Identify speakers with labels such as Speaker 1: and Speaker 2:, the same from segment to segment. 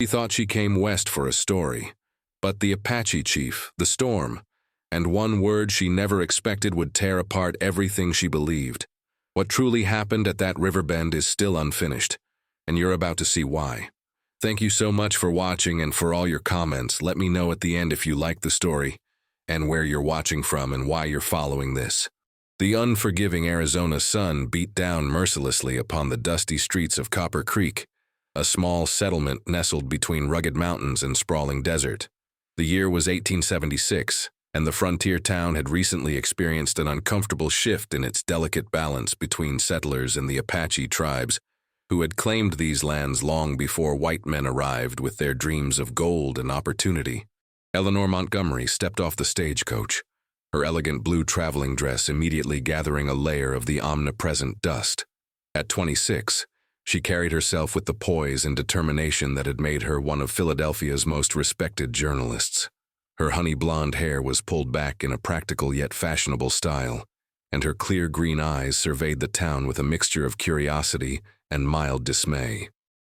Speaker 1: She thought she came west for a story, but the Apache chief, the storm, and one word she never expected would tear apart everything she believed. What truly happened at that Riverbend is still unfinished, and you're about to see why. Thank you so much for watching and for all your comments. Let me know at the end if you like the story, and where you're watching from and why you're following this. The unforgiving Arizona sun beat down mercilessly upon the dusty streets of Copper Creek, a small settlement nestled between rugged mountains and sprawling desert. The year was 1876, and the frontier town had recently experienced an uncomfortable shift in its delicate balance between settlers and the Apache tribes, who had claimed these lands long before white men arrived with their dreams of gold and opportunity. Eleanor Montgomery stepped off the stagecoach, her elegant blue traveling dress immediately gathering a layer of the omnipresent dust. At 26, she carried herself with the poise and determination that had made her one of Philadelphia's most respected journalists. Her honey blonde hair was pulled back in a practical yet fashionable style, and her clear green eyes surveyed the town with a mixture of curiosity and mild dismay.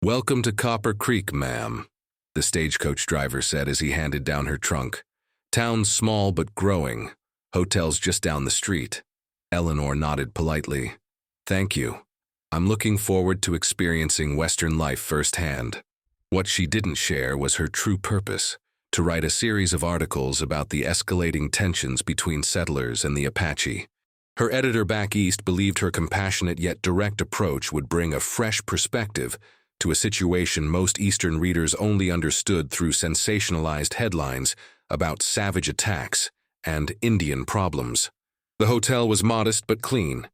Speaker 1: "Welcome to Copper Creek, ma'am," the stagecoach driver said as he handed down her trunk. "Town's small but growing. Hotel's just down the street." Eleanor nodded politely. "Thank you. I'm looking forward to experiencing Western life firsthand." What she didn't share was her true purpose: to write a series of articles about the escalating tensions between settlers and the Apache. Her editor back east believed her compassionate yet direct approach would bring a fresh perspective to a situation most Eastern readers only understood through sensationalized headlines about savage attacks and Indian problems. The hotel was modest but clean,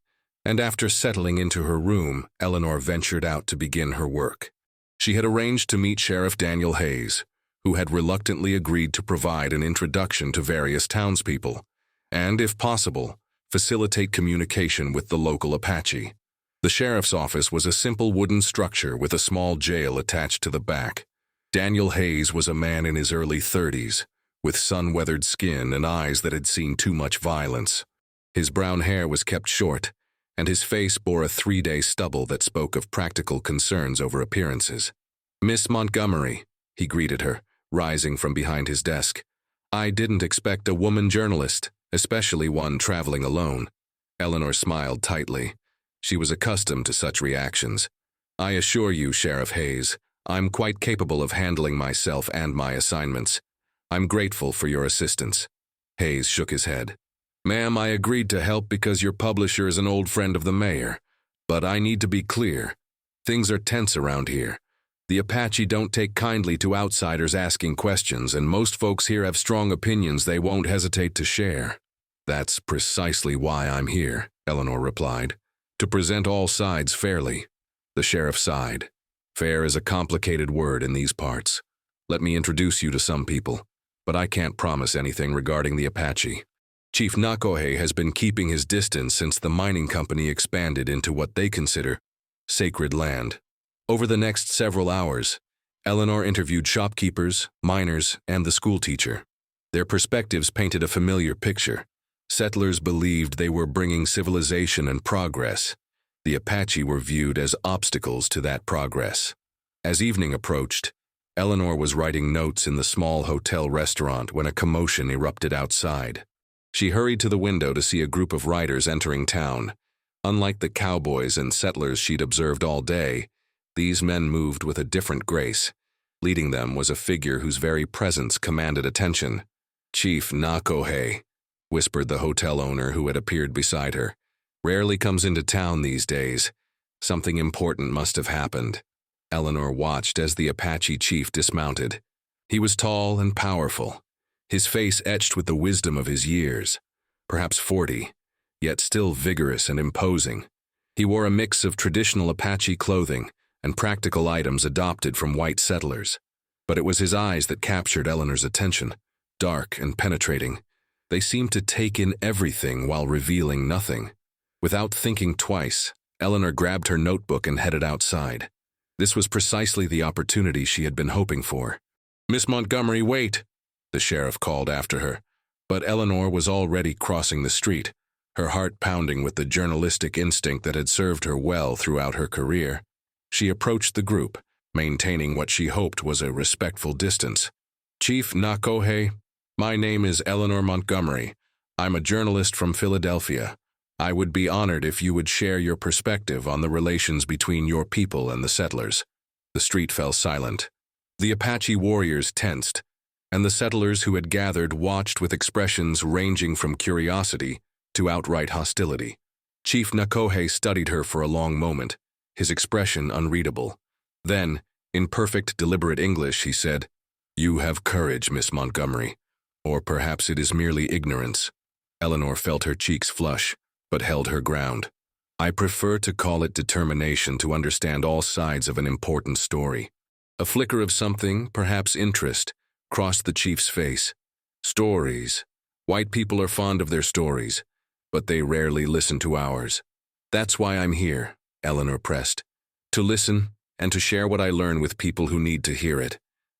Speaker 1: and after settling into her room, Eleanor ventured out to begin her work. She had arranged to meet Sheriff Daniel Hayes, who had reluctantly agreed to provide an introduction to various townspeople, and, if possible, facilitate communication with the local Apache. The sheriff's office was a simple wooden structure with a small jail attached to the back. Daniel Hayes was a man in his early 30s, with sun-weathered skin and eyes that had seen too much violence. His brown hair was kept short, and his face bore a 3-day stubble that spoke of practical concerns over appearances. "Miss Montgomery," he greeted her, rising from behind his desk. "I didn't expect a woman journalist, especially one traveling alone." Eleanor smiled tightly. She was accustomed to such reactions. "I assure you, Sheriff Hayes, I'm quite capable of handling myself and my assignments. I'm grateful for your assistance." Hayes shook his head. "Ma'am, I agreed to help because your publisher is an old friend of the mayor. But I need to be clear. Things are tense around here. The Apache don't take kindly to outsiders asking questions, and most folks here have strong opinions they won't hesitate to share." "That's precisely why I'm here," Eleanor replied. "To present all sides fairly." The sheriff sighed. "Fair is a complicated word in these parts. Let me introduce you to some people, but I can't promise anything regarding the Apache. Chief Nakohay has been keeping his distance since the mining company expanded into what they consider sacred land." Over the next several hours, Eleanor interviewed shopkeepers, miners, and the schoolteacher. Their perspectives painted a familiar picture. Settlers believed they were bringing civilization and progress. The Apache were viewed as obstacles to that progress. As evening approached, Eleanor was writing notes in the small hotel restaurant when a commotion erupted outside. She hurried to the window to see a group of riders entering town. Unlike the cowboys and settlers she'd observed all day, these men moved with a different grace. Leading them was a figure whose very presence commanded attention. "Chief Nakohay," whispered the hotel owner who had appeared beside her. "Rarely comes into town these days. Something important must have happened." Eleanor watched as the Apache chief dismounted. He was tall and powerful, his face etched with the wisdom of his years, perhaps 40, yet still vigorous and imposing. He wore a mix of traditional Apache clothing and practical items adopted from white settlers. But it was his eyes that captured Eleanor's attention, dark and penetrating. They seemed to take in everything while revealing nothing. Without thinking twice, Eleanor grabbed her notebook and headed outside. This was precisely the opportunity she had been hoping for. "Miss Montgomery, wait!" the sheriff called after her. But Eleanor was already crossing the street, her heart pounding with the journalistic instinct that had served her well throughout her career. She approached the group, maintaining what she hoped was a respectful distance. "Chief Nakohay, my name is Eleanor Montgomery. I'm a journalist from Philadelphia. I would be honored if you would share your perspective on the relations between your people and the settlers." The street fell silent. The Apache warriors tensed, and the settlers who had gathered watched with expressions ranging from curiosity to outright hostility. Chief Nakohay studied her for a long moment, his expression unreadable. Then, in perfect, deliberate English, he said, "You have courage, Miss Montgomery, or perhaps it is merely ignorance." Eleanor felt her cheeks flush, but held her ground. "I prefer to call it determination to understand all sides of an important story." A flicker of something, perhaps interest, crossed the chief's face. "Stories. White people are fond of their stories, but they rarely listen to ours. That's why I'm here," Eleanor pressed. "To listen and to share what I learn with people who need to hear it."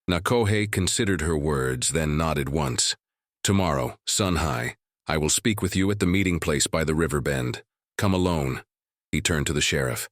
Speaker 1: Nakohay considered her words, then nodded once. "Tomorrow, sun high, I will speak with you at the meeting place by the Riverbend. Come alone." He turned to the sheriff.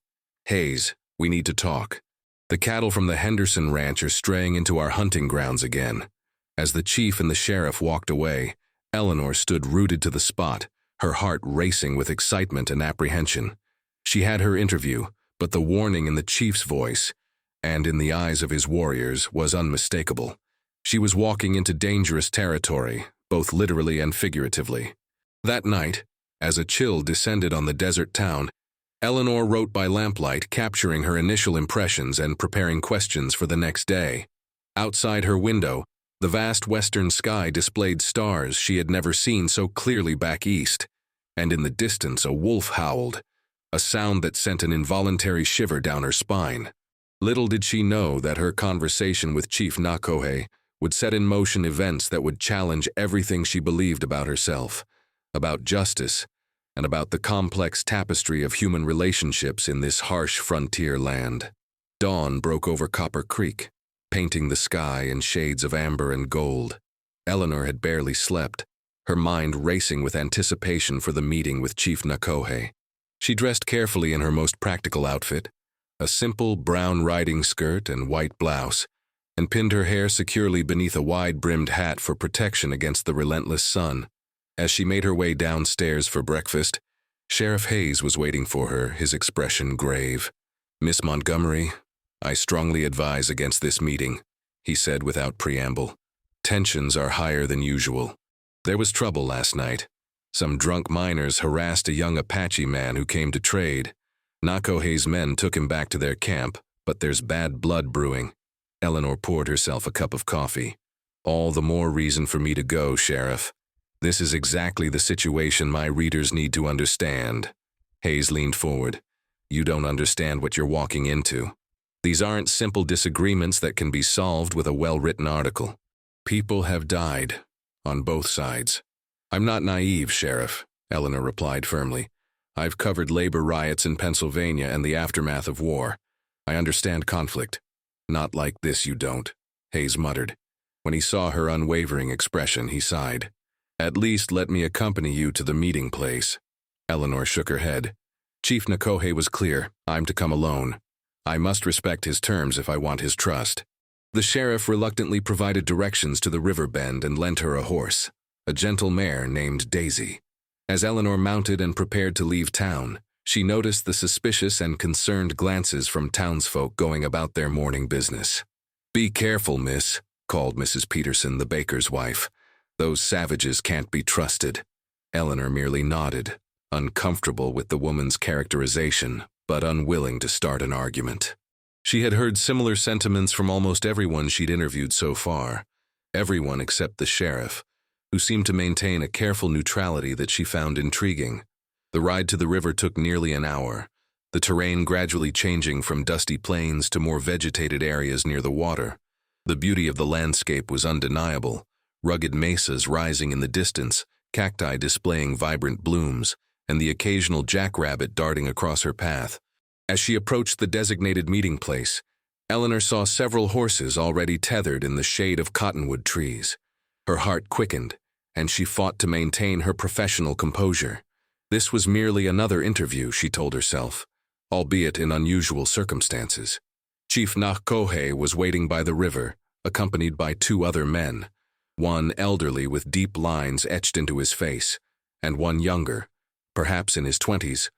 Speaker 1: "Hayes, we need to talk. The cattle from the Henderson ranch are straying into our hunting grounds again." As the chief and the sheriff walked away, Eleanor stood rooted to the spot, her heart racing with excitement and apprehension. She had her interview, but the warning in the chief's voice, and in the eyes of his warriors, was unmistakable. She was walking into dangerous territory, both literally and figuratively. That night, as a chill descended on the desert town, Eleanor wrote by lamplight, capturing her initial impressions and preparing questions for the next day. Outside her window, the vast western sky displayed stars she had never seen so clearly back east, and in the distance a wolf howled, a sound that sent an involuntary shiver down her spine. Little did she know that her conversation with Chief Nakohay would set in motion events that would challenge everything she believed about herself, about justice, and about the complex tapestry of human relationships in this harsh frontier land. Dawn broke over Copper Creek, painting the sky in shades of amber and gold. Eleanor had barely slept, her mind racing with anticipation for the meeting with Chief Nakohay. She dressed carefully in her most practical outfit, a simple brown riding skirt and white blouse, and pinned her hair securely beneath a wide-brimmed hat for protection against the relentless sun. As she made her way downstairs for breakfast, Sheriff Hayes was waiting for her, his expression grave. "Miss Montgomery, I strongly advise against this meeting," he said without preamble. "Tensions are higher than usual. There was trouble last night. Some drunk miners harassed a young Apache man who came to trade. Nakohay's men took him back to their camp, but there's bad blood brewing." Eleanor poured herself a cup of coffee. "All the more reason for me to go, Sheriff. This is exactly the situation my readers need to understand." Hayes leaned forward. "You don't understand what you're walking into. These aren't simple disagreements that can be solved with a well-written article. People have died, on both sides." "I'm not naive, Sheriff," Eleanor replied firmly. "I've covered labor riots in Pennsylvania and the aftermath of war. I understand conflict." "Not like this, you don't," Hayes muttered. When he saw her unwavering expression, he sighed. "At least let me accompany you to the meeting place." Eleanor shook her head. Chief Nakohay was clear. "I'm to come alone. I must respect his terms if I want his trust." The sheriff reluctantly provided directions to the Riverbend and lent her a horse, a gentle mare named Daisy. As Eleanor mounted and prepared to leave town, she noticed the suspicious and concerned glances from townsfolk going about their morning business. "Be careful, miss," called Mrs. Peterson, the baker's wife. "Those savages can't be trusted." Eleanor merely nodded, uncomfortable with the woman's characterization, but unwilling to start an argument. She had heard similar sentiments from almost everyone she'd interviewed so far, everyone except the sheriff, who seemed to maintain a careful neutrality that she found intriguing. The ride to the river took nearly an hour, the terrain gradually changing from dusty plains to more vegetated areas near the water. The beauty of the landscape was undeniable, rugged mesas rising in the distance, cacti displaying vibrant blooms, and the occasional jackrabbit darting across her path. As she approached the designated meeting place, Eleanor saw several horses already tethered in the shade of cottonwood trees. Her heart quickened, and she fought to maintain her professional composure. This was merely another interview, she told herself, albeit in unusual circumstances. Chief Nakohay was waiting by the river, accompanied by two other men, one elderly with deep lines etched into his face, and one younger, perhaps in his 20s,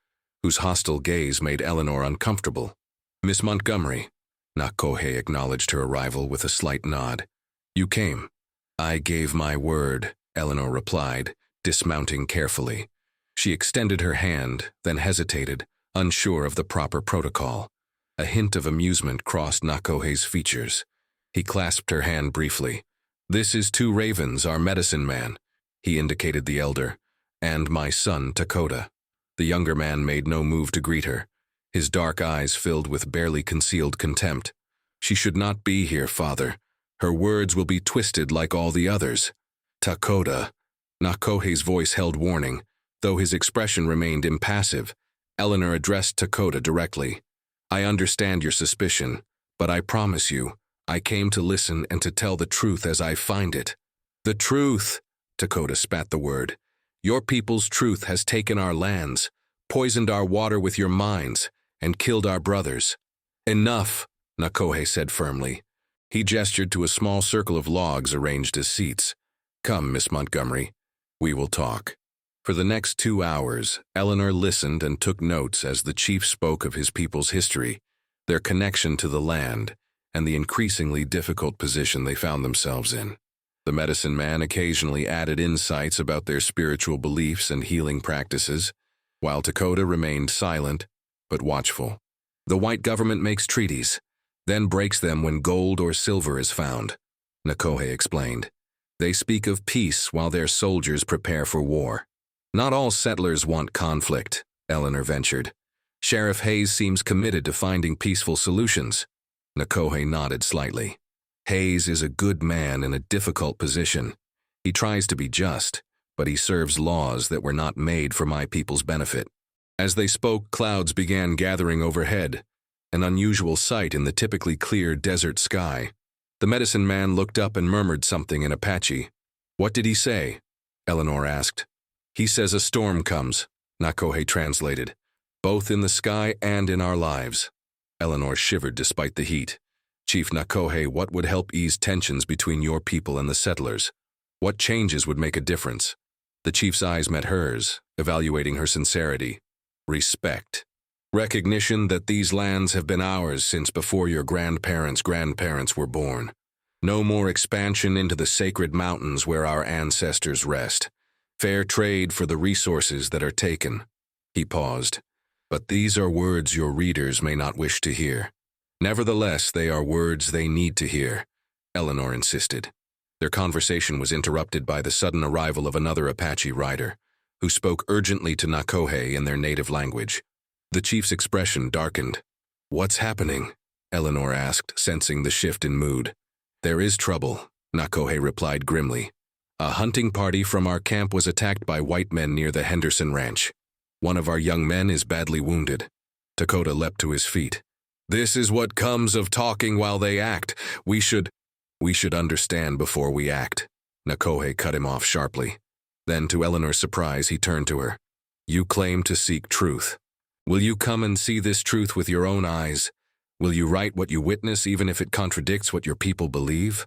Speaker 1: whose hostile gaze made Eleanor uncomfortable. "Miss Montgomery," Nakohay acknowledged her arrival with a slight nod. "You came." "I gave my word," Eleanor replied, dismounting carefully. She extended her hand, then hesitated, unsure of the proper protocol. A hint of amusement crossed Nakohay's features. He clasped her hand briefly. "This is Two Ravens, our medicine man," he indicated the elder, "and my son, Dakota." The younger man made no move to greet her, his dark eyes filled with barely concealed contempt. "She should not be here, father. Her words will be twisted like all the others." "Dakota." Nakohay's voice held warning, though his expression remained impassive. Eleanor addressed Dakota directly. "I understand your suspicion, but I promise you, I came to listen and to tell the truth as I find it." "The truth," Dakota spat the word. "Your people's truth has taken our lands, poisoned our water with your minds, and killed our brothers." "Enough," Nakohay said firmly. He gestured to a small circle of logs arranged as seats. "Come, Miss Montgomery, we will talk." For the next 2 hours, Eleanor listened and took notes as the chief spoke of his people's history, their connection to the land, and the increasingly difficult position they found themselves in. The medicine man occasionally added insights about their spiritual beliefs and healing practices, while Dakota remained silent but watchful. "The white government makes treaties, then breaks them when gold or silver is found," Nakohay explained. "They speak of peace while their soldiers prepare for war." "Not all settlers want conflict," Eleanor ventured. "Sheriff Hayes seems committed to finding peaceful solutions." Nakohay nodded slightly. "Hayes is a good man in a difficult position. He tries to be just, but he serves laws that were not made for my people's benefit." As they spoke, clouds began gathering overhead, an unusual sight in the typically clear desert sky. The medicine man looked up and murmured something in Apache. "What did he say?" Eleanor asked. "He says a storm comes," Nakohay translated, "both in the sky and in our lives." Eleanor shivered despite the heat. "Chief Nakohay, what would help ease tensions between your people and the settlers? What changes would make a difference?" The chief's eyes met hers, evaluating her sincerity. "Respect. Recognition that these lands have been ours since before your grandparents' were born. No more expansion into the sacred mountains where our ancestors rest. Fair trade for the resources that are taken." He paused. "But these are words your readers may not wish to hear." "Nevertheless, they are words they need to hear," Eleanor insisted. Their conversation was interrupted by the sudden arrival of another Apache rider, who spoke urgently to Nakohay in their native language. The chief's expression darkened. "What's happening?" Eleanor asked, sensing the shift in mood. "There is trouble," Nakohay replied grimly. "A hunting party from our camp was attacked by white men near the Henderson Ranch. One of our young men is badly wounded." Dakota leapt to his feet. "This is what comes of talking while they act. We should understand before we act." Nakohay cut him off sharply. Then, to Eleanor's surprise, he turned to her. "You claim to seek truth. Will you come and see this truth with your own eyes? Will you write what you witness even if it contradicts what your people believe?"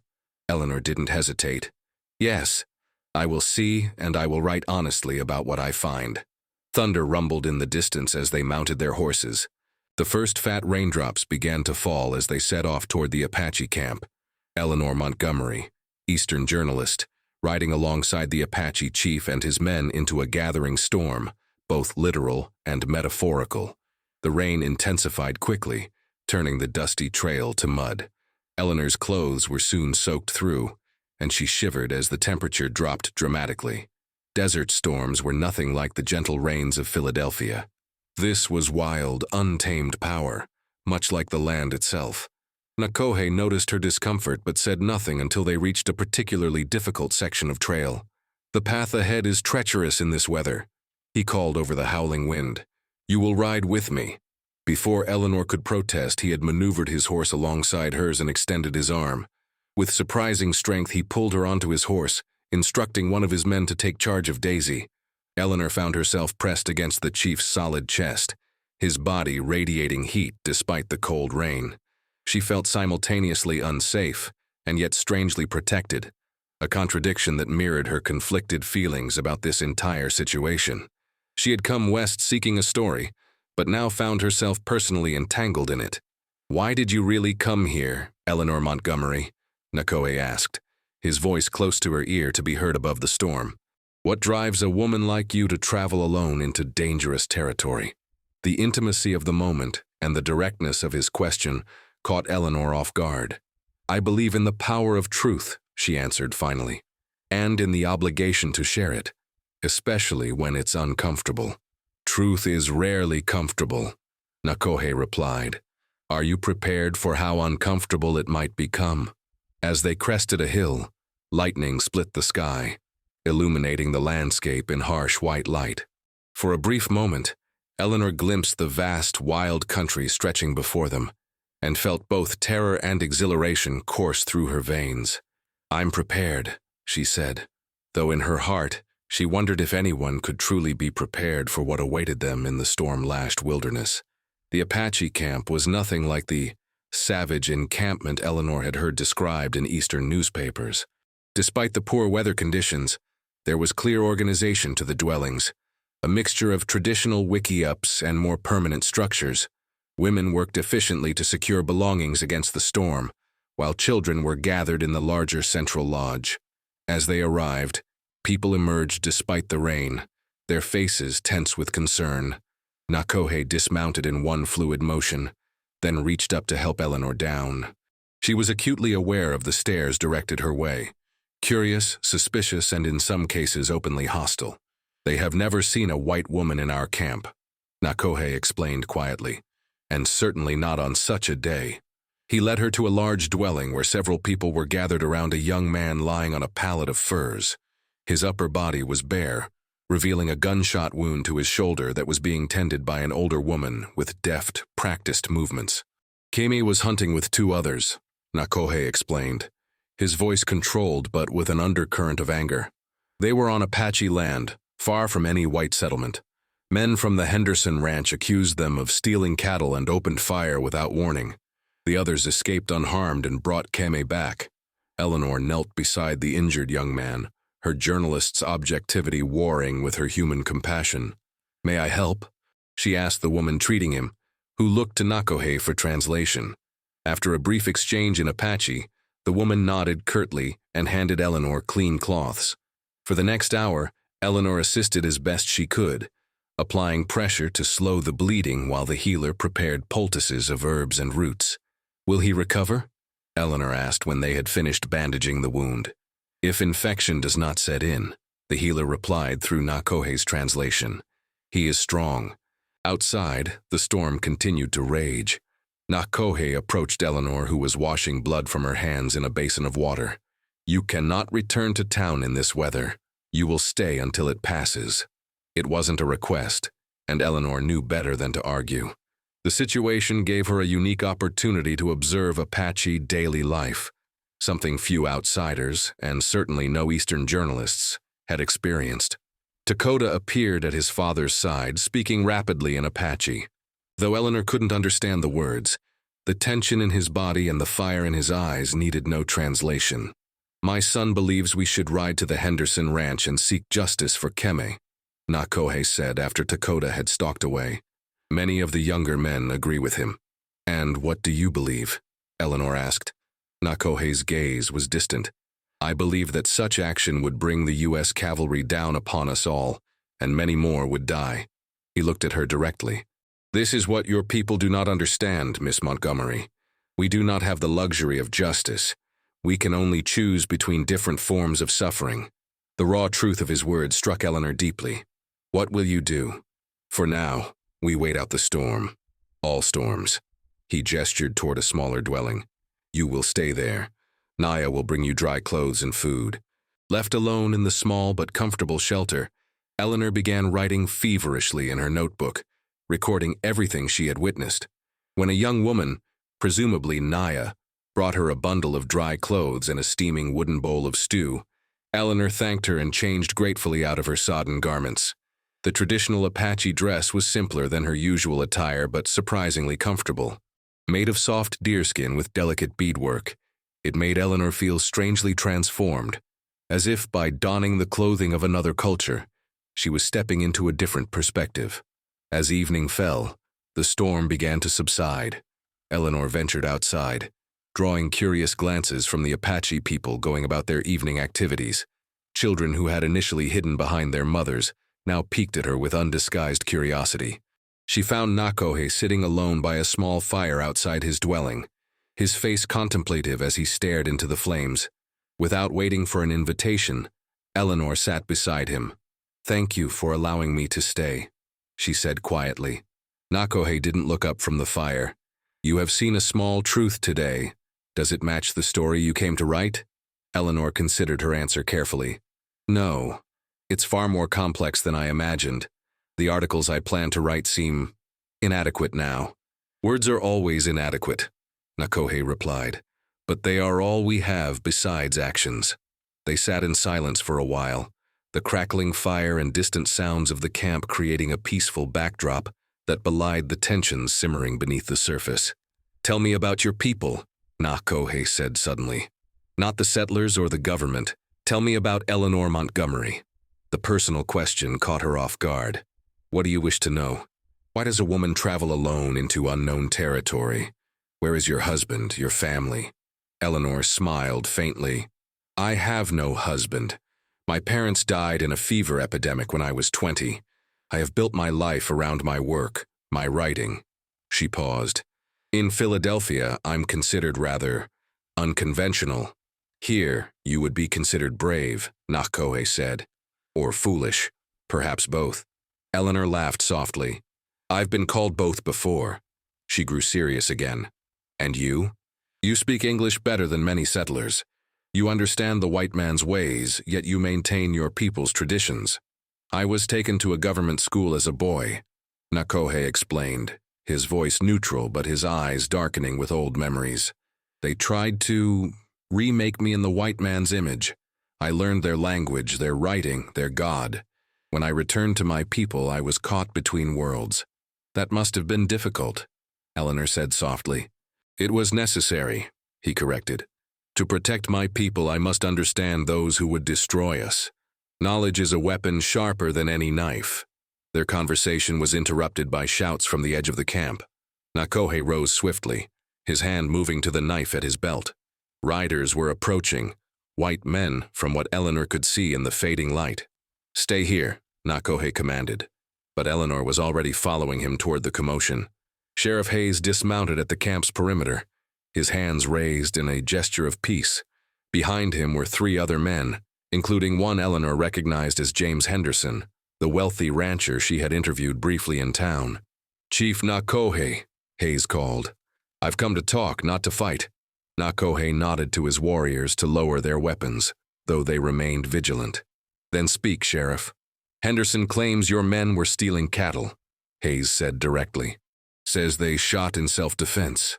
Speaker 1: Eleanor didn't hesitate. "Yes, I will see and I will write honestly about what I find." Thunder rumbled in the distance as they mounted their horses. The first fat raindrops began to fall as they set off toward the Apache camp. Eleanor Montgomery, Eastern journalist, riding alongside the Apache chief and his men into a gathering storm, both literal and metaphorical. The rain intensified quickly, turning the dusty trail to mud. Eleanor's clothes were soon soaked through, and she shivered as the temperature dropped dramatically. Desert storms were nothing like the gentle rains of Philadelphia. This was wild, untamed power, much like the land itself. Nakohay noticed her discomfort but said nothing until they reached a particularly difficult section of trail. "The path ahead is treacherous in this weather," he called over the howling wind. "You will ride with me." Before Eleanor could protest, he had maneuvered his horse alongside hers and extended his arm. With surprising strength, he pulled her onto his horse, instructing one of his men to take charge of Daisy. Eleanor found herself pressed against the chief's solid chest, his body radiating heat despite the cold rain. She felt simultaneously unsafe and yet strangely protected, a contradiction that mirrored her conflicted feelings about this entire situation. She had come west seeking a story, but now found herself personally entangled in it. "Why did you really come here, Eleanor Montgomery?" Nakohay asked, his voice close to her ear to be heard above the storm. "What drives a woman like you to travel alone into dangerous territory?" The intimacy of the moment and the directness of his question caught Eleanor off guard. "I believe in the power of truth," she answered finally, "and in the obligation to share it, especially when it's uncomfortable." "Truth is rarely comfortable," Nakohay replied. "Are you prepared for how uncomfortable it might become?" As they crested a hill, lightning split the sky, illuminating the landscape in harsh white light. For a brief moment, Eleanor glimpsed the vast, wild country stretching before them, and felt both terror and exhilaration course through her veins. "I'm prepared," she said, though in her heart she wondered if anyone could truly be prepared for what awaited them in the storm-lashed wilderness. The Apache camp was nothing like the savage encampment Eleanor had heard described in Eastern newspapers. Despite the poor weather conditions, there was clear organization to the dwellings, a mixture of traditional wickiups and more permanent structures. Women worked efficiently to secure belongings against the storm, while children were gathered in the larger central lodge. As they arrived, people emerged despite the rain, their faces tense with concern. Nakohay dismounted in one fluid motion, then reached up to help Eleanor down. She was acutely aware of the stares directed her way, curious, suspicious, and in some cases openly hostile. "They have never seen a white woman in our camp," Nakohay explained quietly, "and certainly not on such a day." He led her to a large dwelling where several people were gathered around a young man lying on a pallet of furs. His upper body was bare, revealing a gunshot wound to his shoulder that was being tended by an older woman with deft, practiced movements. "Kemi was hunting with two others," Nakohay explained, his voice controlled but with an undercurrent of anger. "They were on Apache land, far from any white settlement. Men from the Henderson ranch accused them of stealing cattle and opened fire without warning. The others escaped unharmed and brought Kemi back." Eleanor knelt beside the injured young man, her journalist's objectivity warring with her human compassion. "May I help?" she asked the woman treating him, who looked to Nakohay for translation. After a brief exchange in Apache, the woman nodded curtly and handed Eleanor clean cloths. For the next hour, Eleanor assisted as best she could, applying pressure to slow the bleeding while the healer prepared poultices of herbs and roots. "Will he recover?" Eleanor asked when they had finished bandaging the wound. "If infection does not set in," the healer replied through Nakohay's translation. "He is strong." Outside, the storm continued to rage. Nakohay approached Eleanor, who was washing blood from her hands in a basin of water. "You cannot return to town in this weather. You will stay until it passes." It wasn't a request, and Eleanor knew better than to argue. The situation gave her a unique opportunity to observe Apache daily life, something few outsiders, and certainly no Eastern journalists, had experienced. Dakota appeared at his father's side, speaking rapidly in Apache. Though Eleanor couldn't understand the words, the tension in his body and the fire in his eyes needed no translation. "My son believes we should ride to the Henderson ranch and seek justice for Kemi," Nakohay said after Dakota had stalked away. "Many of the younger men agree with him." "And what do you believe?" Eleanor asked. Nakohay's gaze was distant. "I believe that such action would bring the U.S. cavalry down upon us all, and many more would die." He looked at her directly. "This is what your people do not understand, Miss Montgomery. We do not have the luxury of justice. We can only choose between different forms of suffering." The raw truth of his words struck Eleanor deeply. "What will you do?" "For now, we wait out the storm. All storms." He gestured toward a smaller dwelling. "You will stay there. Naya will bring you dry clothes and food." Left alone in the small but comfortable shelter, Eleanor began writing feverishly in her notebook, recording everything she had witnessed. When a young woman, presumably Naya, brought her a bundle of dry clothes and a steaming wooden bowl of stew, Eleanor thanked her and changed gratefully out of her sodden garments. The traditional Apache dress was simpler than her usual attire but surprisingly comfortable. Made of soft deerskin with delicate beadwork, it made Eleanor feel strangely transformed, as if by donning the clothing of another culture, she was stepping into a different perspective. As evening fell, the storm began to subside. Eleanor ventured outside, drawing curious glances from the Apache people going about their evening activities. Children who had initially hidden behind their mothers now peeked at her with undisguised curiosity. She found Nakohay sitting alone by a small fire outside his dwelling, his face contemplative as he stared into the flames. Without waiting for an invitation, Eleanor sat beside him. "Thank you for allowing me to stay," she said quietly. Nakohay didn't look up from the fire. "You have seen a small truth today. Does it match the story you came to write?" Eleanor considered her answer carefully. "No, it's far more complex than I imagined. The articles I plan to write seem inadequate now." "Words are always inadequate," Nakohay replied, "but they are all we have besides actions." They sat in silence for a while, the crackling fire and distant sounds of the camp creating a peaceful backdrop that belied the tensions simmering beneath the surface. "Tell me about your people," Nakohay said suddenly. "Not the settlers or the government. Tell me about Eleanor Montgomery." The personal question caught her off guard. "What do you wish to know? Why does a woman travel alone into unknown territory? Where is your husband, your family?" Eleanor smiled faintly. "I have no husband. My parents died in a fever epidemic when I was 20. I have built my life around my work, my writing." She paused. "In Philadelphia, I'm considered rather unconventional. Here, you would be considered brave," Nakohay said. "Or foolish, perhaps both." Eleanor laughed softly. "I've been called both before." She grew serious again. "And you? You speak English better than many settlers. You understand the white man's ways, yet you maintain your people's traditions." "I was taken to a government school as a boy," Nakohay explained, his voice neutral but his eyes darkening with old memories. "They tried to remake me in the white man's image. I learned their language, their writing, their God. When I returned to my people, I was caught between worlds." "That must have been difficult," Eleanor said softly. "It was necessary," he corrected. "To protect my people, I must understand those who would destroy us. Knowledge is a weapon sharper than any knife." Their conversation was interrupted by shouts from the edge of the camp. Nakohay rose swiftly, his hand moving to the knife at his belt. Riders were approaching, white men from what Eleanor could see in the fading light. "Stay here," Nakohay commanded, but Eleanor was already following him toward the commotion. Sheriff Hayes dismounted at the camp's perimeter, his hands raised in a gesture of peace. Behind him were 3 other men, including one Eleanor recognized as James Henderson, the wealthy rancher she had interviewed briefly in town. "Chief Nakohay," Hayes called. "I've come to talk, not to fight." Nakohay nodded to his warriors to lower their weapons, though they remained vigilant. "Then speak, Sheriff." "Henderson claims your men were stealing cattle," Hayes said directly. "Says they shot in self-defense."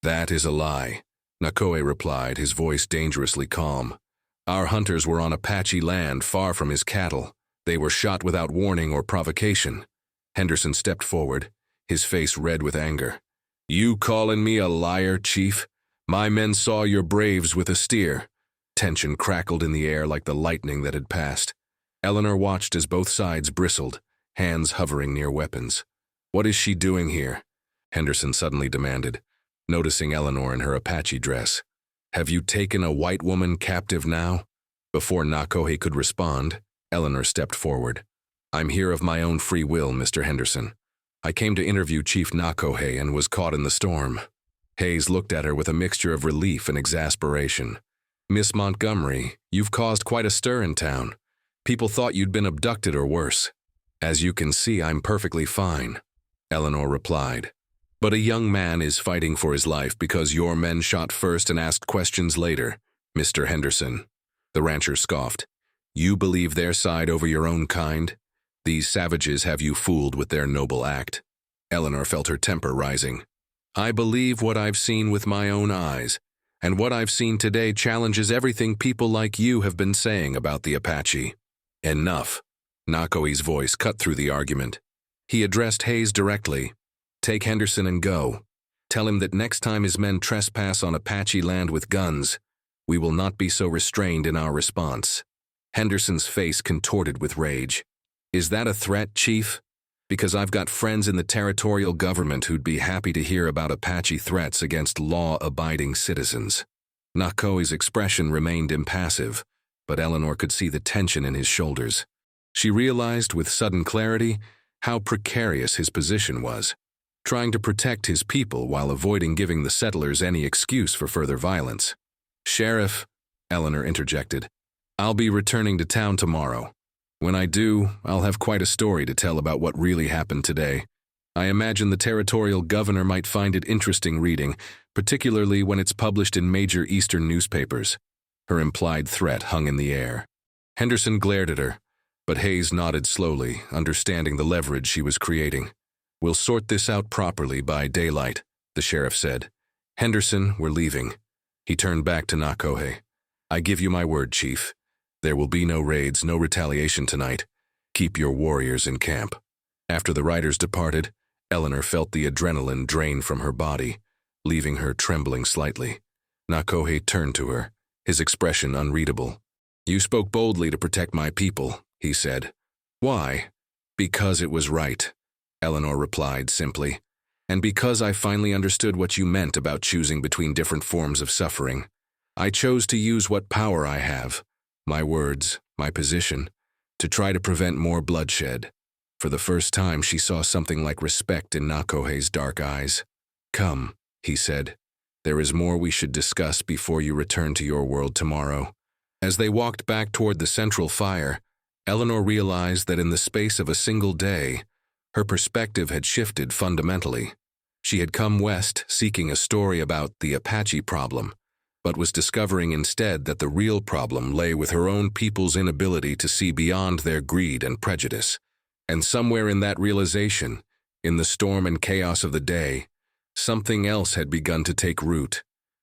Speaker 1: "That is a lie," Nakohay replied, his voice dangerously calm. "Our hunters were on Apache land far from his cattle. They were shot without warning or provocation." Henderson stepped forward, his face red with anger. "You calling me a liar, Chief? My men saw your braves with a steer." Tension crackled in the air like the lightning that had passed. Eleanor watched as both sides bristled, hands hovering near weapons. "What is she doing here?" Henderson suddenly demanded, noticing Eleanor in her Apache dress. "Have you taken a white woman captive now?" Before Nakohay could respond, Eleanor stepped forward. "I'm here of my own free will, Mr. Henderson. I came to interview Chief Nakohay and was caught in the storm." Hayes looked at her with a mixture of relief and exasperation. "Miss Montgomery, you've caused quite a stir in town. People thought you'd been abducted or worse." "As you can see, I'm perfectly fine," Eleanor replied. "But a young man is fighting for his life because your men shot first and asked questions later, Mr. Henderson." The rancher scoffed. "You believe their side over your own kind? These savages have you fooled with their noble act." Eleanor felt her temper rising. "I believe what I've seen with my own eyes, and what I've seen today challenges everything people like you have been saying about the Apache." "Enough." Nakohi's voice cut through the argument. He addressed Hayes directly. "Take Henderson and go." Tell him that next time his men trespass on Apache land with guns, we will not be so restrained in our response." Henderson's face contorted with rage. "Is that a threat, Chief? Because I've got friends in the territorial government who'd be happy to hear about Apache threats against law-abiding citizens." Nakohay's expression remained impassive, but Eleanor could see the tension in his shoulders. She realized with sudden clarity how precarious his position was, trying to protect his people while avoiding giving the settlers any excuse for further violence. "Sheriff," Eleanor interjected, "I'll be returning to town tomorrow. When I do, I'll have quite a story to tell about what really happened today. I imagine the territorial governor might find it interesting reading, particularly when it's published in major Eastern newspapers." Her implied threat hung in the air. Henderson glared at her, but Hayes nodded slowly, understanding the leverage she was creating. "We'll sort this out properly by daylight," the sheriff said. "Henderson, we're leaving." He turned back to Nakohay. "I give you my word, Chief. There will be no raids, no retaliation tonight. Keep your warriors in camp." After the riders departed, Eleanor felt the adrenaline drain from her body, leaving her trembling slightly. Nakohay turned to her, his expression unreadable. "You spoke boldly to protect my people," he said. "Why?" "Because it was right," Eleanor replied simply. "And because I finally understood what you meant about choosing between different forms of suffering. I chose to use what power I have, my words, my position, to try to prevent more bloodshed." For the first time, she saw something like respect in Nakohay's dark eyes. "Come," he said. "There is more we should discuss before you return to your world tomorrow." As they walked back toward the central fire, Eleanor realized that in the space of a single day, her perspective had shifted fundamentally. She had come west seeking a story about the Apache problem, but was discovering instead that the real problem lay with her own people's inability to see beyond their greed and prejudice. And somewhere in that realization, in the storm and chaos of the day, something else had begun to take root,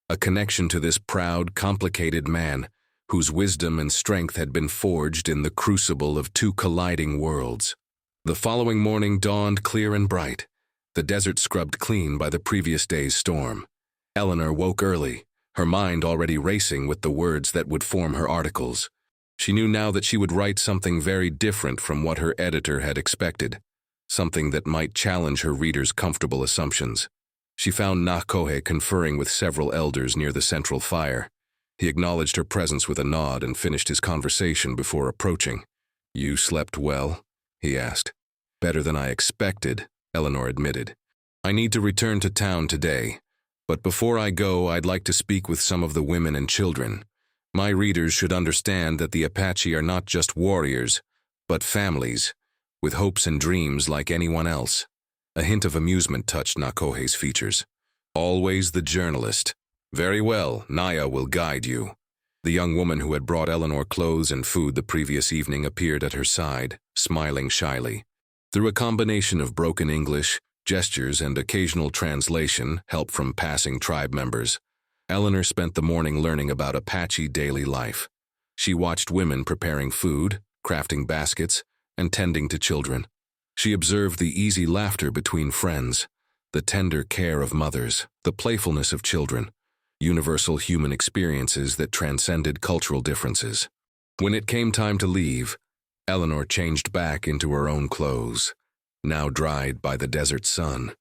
Speaker 1: a connection to this proud, complicated man whose wisdom and strength had been forged in the crucible of two colliding worlds. The following morning dawned clear and bright, the desert scrubbed clean by the previous day's storm. Eleanor woke early, her mind already racing with the words that would form her articles. She knew now that she would write something very different from what her editor had expected, something that might challenge her readers' comfortable assumptions. She found Nakohay conferring with several elders near the central fire. He acknowledged her presence with a nod and finished his conversation before approaching. "You slept well?" he asked. "Better than I expected," Eleanor admitted. "I need to return to town today, but before I go, I'd like to speak with some of the women and children. My readers should understand that the Apache are not just warriors, but families, with hopes and dreams like anyone else." A hint of amusement touched Nakohay's features. "Always the journalist. Very well, Naya will guide you." The young woman who had brought Eleanor clothes and food the previous evening appeared at her side, smiling shyly. Through a combination of broken English, gestures, and occasional translation, help from passing tribe members, Eleanor spent the morning learning about Apache daily life. She watched women preparing food, crafting baskets, and tending to children. She observed the easy laughter between friends, the tender care of mothers, the playfulness of children, universal human experiences that transcended cultural differences. When it came time to leave, Eleanor changed back into her own clothes, now dried by the desert sun.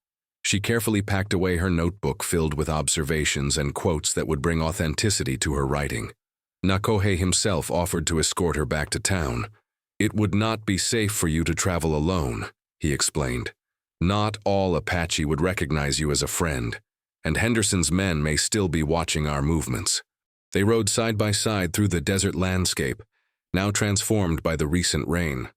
Speaker 1: She carefully packed away her notebook filled with observations and quotes that would bring authenticity to her writing. Nakohay himself offered to escort her back to town. "It would not be safe for you to travel alone," he explained. "Not all Apache would recognize you as a friend, and Henderson's men may still be watching our movements." They rode side by side through the desert landscape, now transformed by the recent rain.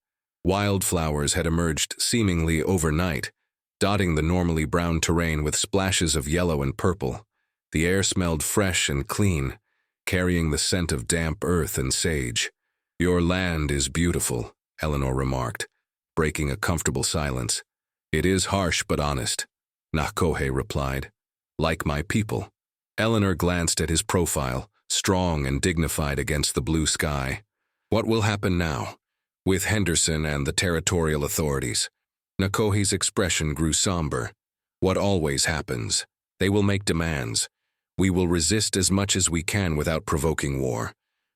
Speaker 1: Wildflowers had emerged seemingly overnight, dotting the normally brown terrain with splashes of yellow and purple. The air smelled fresh and clean, carrying the scent of damp earth and sage. "Your land is beautiful," Eleanor remarked, breaking a comfortable silence. "It is harsh but honest," Nakohay replied. "Like my people." Eleanor glanced at his profile, strong and dignified against the blue sky. "What will happen now, with Henderson and the territorial authorities?" Nakohay's expression grew somber. "What always happens. They will make demands. We will resist as much as we can without provoking war.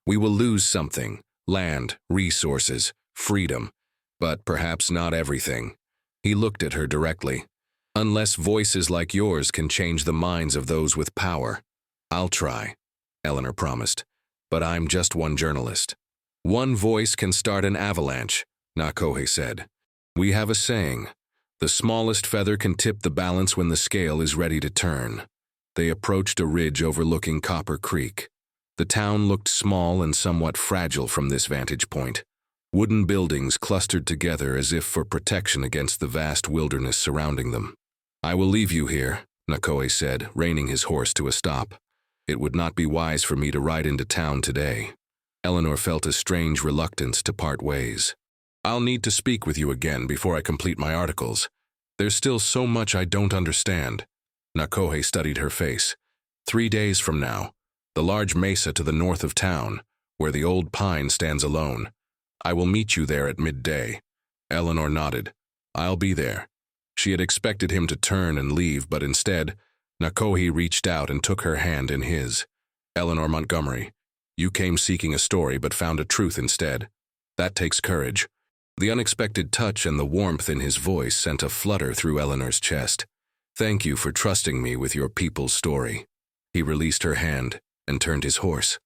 Speaker 1: We will lose something: land, resources, freedom, but perhaps not everything. He looked at her directly. Unless voices like yours can change the minds of those with power. I'll try, Eleanor promised, but I'm just one journalist. One voice can start an avalanche, Nakohay said. We have a saying: the smallest feather can tip the balance when the scale is ready to turn. They approached a ridge overlooking Copper Creek. The town looked small and somewhat fragile from this vantage point. Wooden buildings clustered together as if for protection against the vast wilderness surrounding them. I will leave you here, Nakohay said, reining his horse to a stop. It would not be wise for me to ride into town today. Eleanor felt a strange reluctance to part ways. I'll need to speak with you again before I complete my articles. There's still so much I don't understand. Nakohay studied her face. 3 days from now, the large mesa to the north of town, where the old pine stands alone. I will meet you there at midday. Eleanor nodded. I'll be there. She had expected him to turn and leave, but instead, Nakohay reached out and took her hand in his. Eleanor Montgomery, you came seeking a story but found a truth instead. That takes courage. The unexpected touch and the warmth in his voice sent a flutter through Eleanor's chest. Thank you for trusting me with your people's story. He released her hand and turned his horse.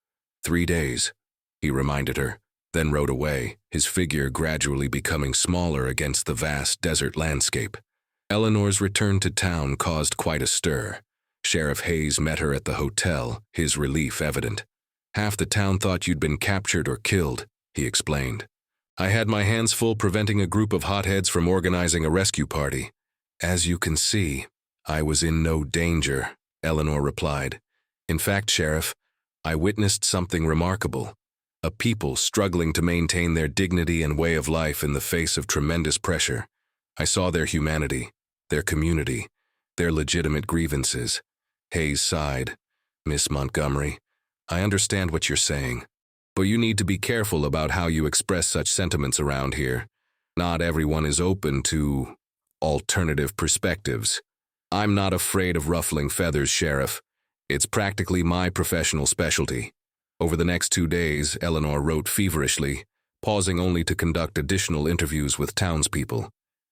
Speaker 1: 3 days, he reminded her, then rode away, his figure gradually becoming smaller against the vast desert landscape. Eleanor's return to town caused quite a stir. Sheriff Hayes met her at the hotel, his relief evident. Half the town thought you'd been captured or killed, he explained. I had my hands full preventing a group of hotheads from organizing a rescue party. As you can see, I was in no danger, Eleanor replied. In fact, Sheriff, I witnessed something remarkable. A people struggling to maintain their dignity and way of life in the face of tremendous pressure. I saw their humanity, their community, their legitimate grievances. Hayes sighed. Miss Montgomery, I understand what you're saying, but you need to be careful about how you express such sentiments around here. Not everyone is open to alternative perspectives. I'm not afraid of ruffling feathers, Sheriff. It's practically my professional specialty. Over the next 2 days, Eleanor wrote feverishly, pausing only to conduct additional interviews with townspeople.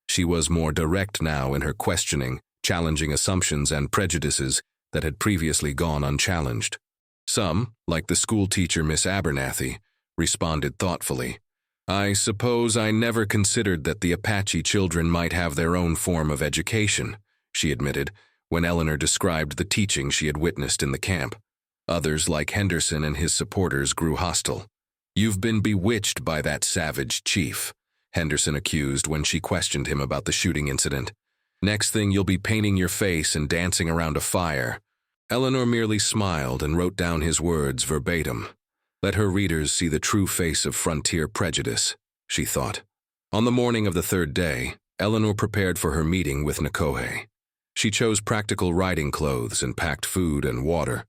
Speaker 1: She was more direct now in her questioning, challenging assumptions and prejudices that had previously gone unchallenged. Some, like the school teacher Miss Abernathy, responded thoughtfully. I suppose I never considered that the Apache children might have their own form of education, she admitted, when Eleanor described the teaching she had witnessed in the camp. Others, like Henderson and his supporters, grew hostile. You've been bewitched by that savage chief, Henderson accused when she questioned him about the shooting incident. Next thing you'll be painting your face and dancing around a fire. Eleanor merely smiled and wrote down his words verbatim. Let her readers see the true face of frontier prejudice, she thought. On the morning of the 3rd day, Eleanor prepared for her meeting with Nakohay. She chose practical riding clothes and packed food and water,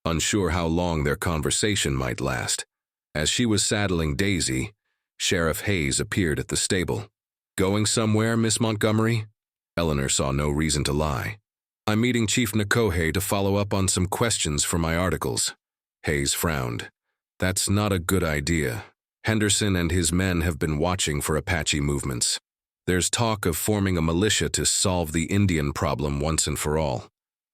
Speaker 1: unsure how long their conversation might last. As she was saddling Daisy, Sheriff Hayes appeared at the stable. Going somewhere, Miss Montgomery? Eleanor saw no reason to lie. I'm meeting Chief Nakohay to follow up on some questions for my articles. Hayes frowned. That's not a good idea. Henderson and his men have been watching for Apache movements. There's talk of forming a militia to solve the Indian problem once and for all.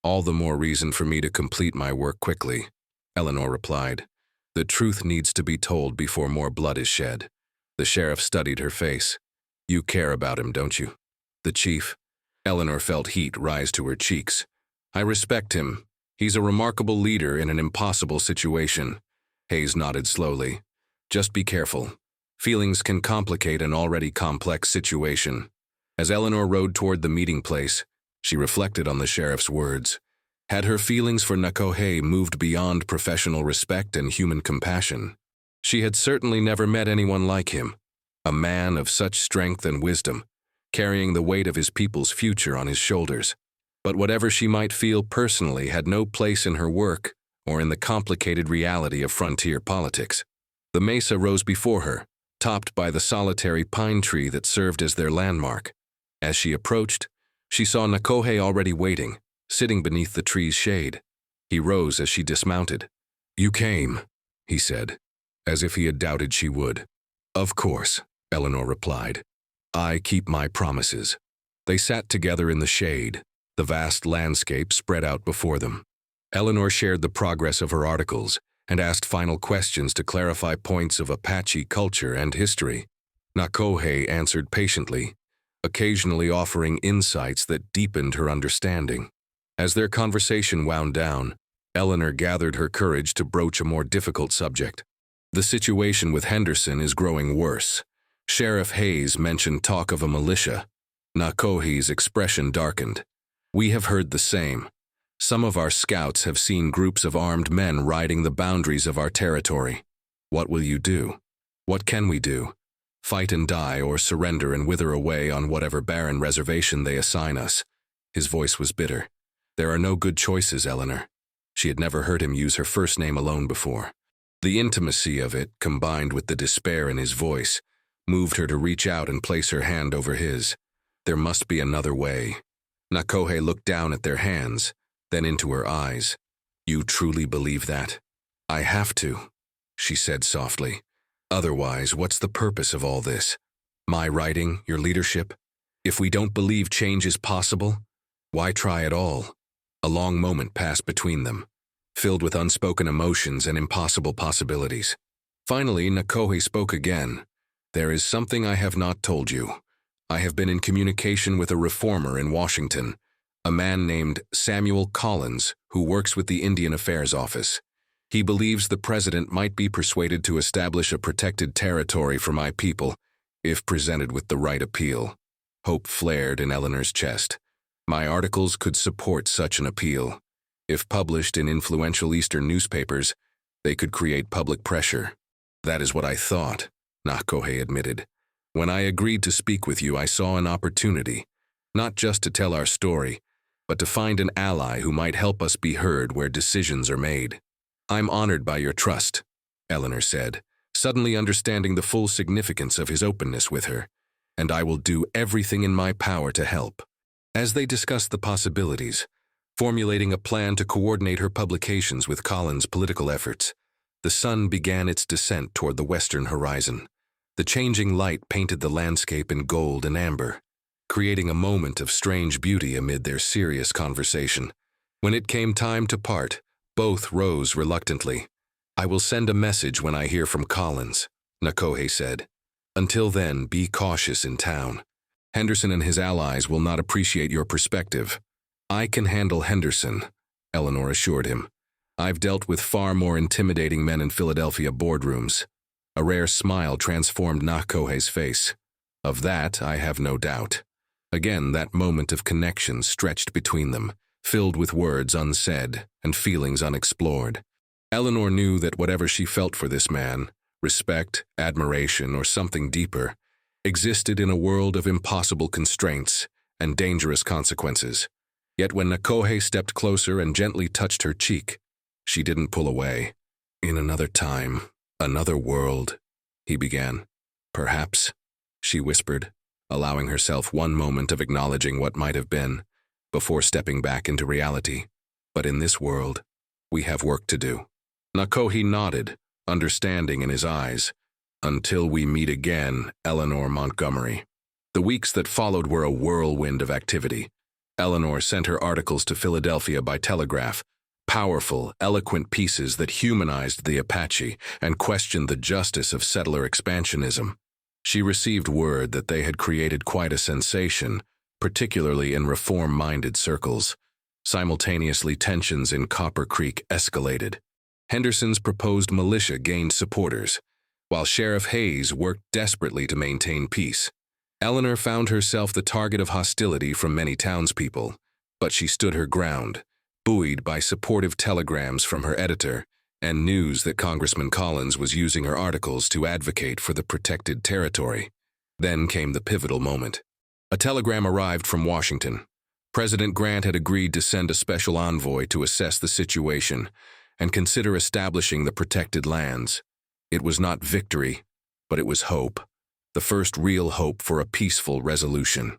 Speaker 1: All the more reason for me to complete my work quickly, Eleanor replied. The truth needs to be told before more blood is shed. The sheriff studied her face. You care about him, don't you? The chief. Eleanor felt heat rise to her cheeks. I respect him. He's a remarkable leader in an impossible situation. Hayes nodded slowly. Just be careful. Feelings can complicate an already complex situation. As Eleanor rode toward the meeting place, she reflected on the sheriff's words. Had her feelings for Nakohay moved beyond professional respect and human compassion? She had certainly never met anyone like him, a man of such strength and wisdom, carrying the weight of his people's future on his shoulders. But whatever she might feel personally had no place in her work or in the complicated reality of frontier politics. The mesa rose before her, topped by the solitary pine tree that served as their landmark. As she approached, she saw Nakohay already waiting, sitting beneath the tree's shade. He rose as she dismounted. "You came," he said, as if he had doubted she would. "Of course," Eleanor replied. "I keep my promises." They sat together in the shade, the vast landscape spread out before them. Eleanor shared the progress of her articles and asked final questions to clarify points of Apache culture and history. Nakohay answered patiently, occasionally offering insights that deepened her understanding. As their conversation wound down, Eleanor gathered her courage to broach a more difficult subject. "The situation with Henderson is growing worse. Sheriff Hayes mentioned talk of a militia." Nakohay's expression darkened. "We have heard the same. Some of our scouts have seen groups of armed men riding the boundaries of our territory. What will you do? What can we do? Fight and die, or surrender and wither away on whatever barren reservation they assign us?" His voice was bitter. "There are no good choices, Eleanor." She had never heard him use her first name alone before. The intimacy of it, combined with the despair in his voice, moved her to reach out and place her hand over his. There must be another way. Nakohay looked down at their hands, then into her eyes. "You truly believe that?" "I have to," she said softly. "Otherwise, what's the purpose of all this? My writing, your leadership? If we don't believe change is possible, why try at all?" A long moment passed between them, filled with unspoken emotions and impossible possibilities. Finally, Nakohay spoke again. "There is something I have not told you. I have been in communication with a reformer in Washington, a man named Samuel Collins, who works with the Indian Affairs Office. He believes the president might be persuaded to establish a protected territory for my people, if presented with the right appeal." Hope flared in Eleanor's chest. "My articles could support such an appeal. If published in influential Eastern newspapers, they could create public pressure." "That is what I thought," Nakohay admitted. "When I agreed to speak with you, I saw an opportunity, not just to tell our story, but to find an ally who might help us be heard where decisions are made." "I'm honored by your trust," Eleanor said, suddenly understanding the full significance of his openness with her, "and I will do everything in my power to help." As they discussed the possibilities, formulating a plan to coordinate her publications with Collins' political efforts, the sun began its descent toward the western horizon. The changing light painted the landscape in gold and amber, creating a moment of strange beauty amid their serious conversation. When it came time to part, both rose reluctantly. "I will send a message when I hear from Collins," Nakohay said. "Until then, be cautious in town. Henderson and his allies will not appreciate your perspective." "I can handle Henderson," Eleanor assured him. "I've dealt with far more intimidating men in Philadelphia boardrooms." A rare smile transformed Nakohay's face. "Of that, I have no doubt." Again, that moment of connection stretched between them, filled with words unsaid and feelings unexplored. Eleanor knew that whatever she felt for this man, respect, admiration, or something deeper, existed in a world of impossible constraints and dangerous consequences. Yet when Nakohay stepped closer and gently touched her cheek, she didn't pull away. "In another time, another world," he began. "Perhaps," she whispered, allowing herself one moment of acknowledging what might have been, before stepping back into reality. "But in this world, we have work to do." Nakohay nodded, understanding in his eyes. "Until we meet again, Eleanor Montgomery." The weeks that followed were a whirlwind of activity. Eleanor sent her articles to Philadelphia by telegraph, powerful, eloquent pieces that humanized the Apache and questioned the justice of settler expansionism. She received word that they had created quite a sensation, particularly in reform-minded circles. Simultaneously, tensions in Copper Creek escalated. Henderson's proposed militia gained supporters, while Sheriff Hayes worked desperately to maintain peace. Eleanor found herself the target of hostility from many townspeople, but she stood her ground, buoyed by supportive telegrams from her editor and news that Congressman Collins was using her articles to advocate for the protected territory. Then came the pivotal moment. A telegram arrived from Washington. President Grant had agreed to send a special envoy to assess the situation and consider establishing the protected lands. It was not victory, but it was hope, the first real hope for a peaceful resolution.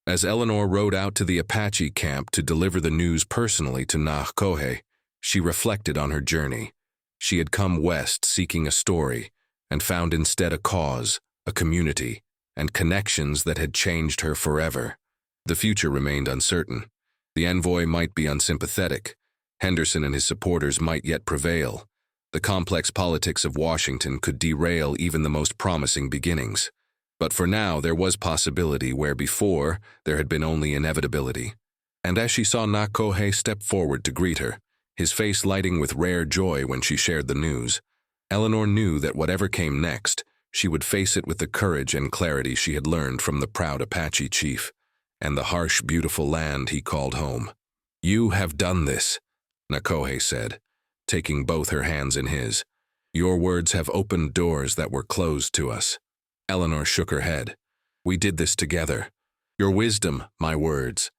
Speaker 1: As Eleanor rode out to the Apache camp to deliver the news personally to Nakohay, she reflected on her journey. She had come west seeking a story, and found instead a cause, a community, and connections that had changed her forever. The future remained uncertain. The envoy might be unsympathetic. Henderson and his supporters might yet prevail. The complex politics of Washington could derail even the most promising beginnings. But for now, there was possibility where before there had been only inevitability. And as she saw Nakohay step forward to greet her, his face lighting with rare joy when she shared the news, Eleanor knew that whatever came next, she would face it with the courage and clarity she had learned from the proud Apache chief, and the harsh, beautiful land he called home. "You have done this," Nakohay said, taking both her hands in his. "Your words have opened doors that were closed to us." Eleanor shook her head. "We did this together. Your wisdom, my words.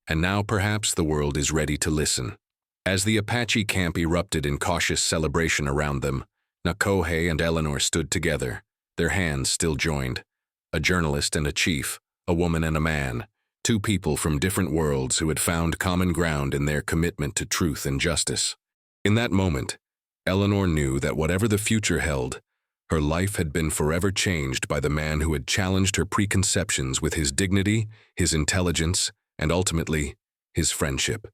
Speaker 1: And now perhaps the world is ready to listen." As the Apache camp erupted in cautious celebration around them, Nakohay and Eleanor stood together, their hands still joined. A journalist and a chief, a woman and a man, two people from different worlds who had found common ground in their commitment to truth and justice. In that moment, Eleanor knew that whatever the future held, her life had been forever changed by the man who had challenged her preconceptions with his dignity, his intelligence, and ultimately, his friendship.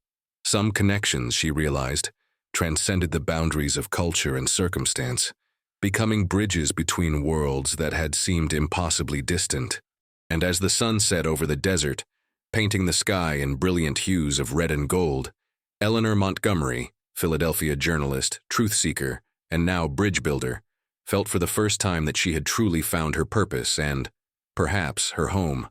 Speaker 1: Some connections, she realized, transcended the boundaries of culture and circumstance, becoming bridges between worlds that had seemed impossibly distant. And as the sun set over the desert, painting the sky in brilliant hues of red and gold, Eleanor Montgomery, Philadelphia journalist, truth seeker, and now bridge builder, felt for the first time that she had truly found her purpose and, perhaps, her home.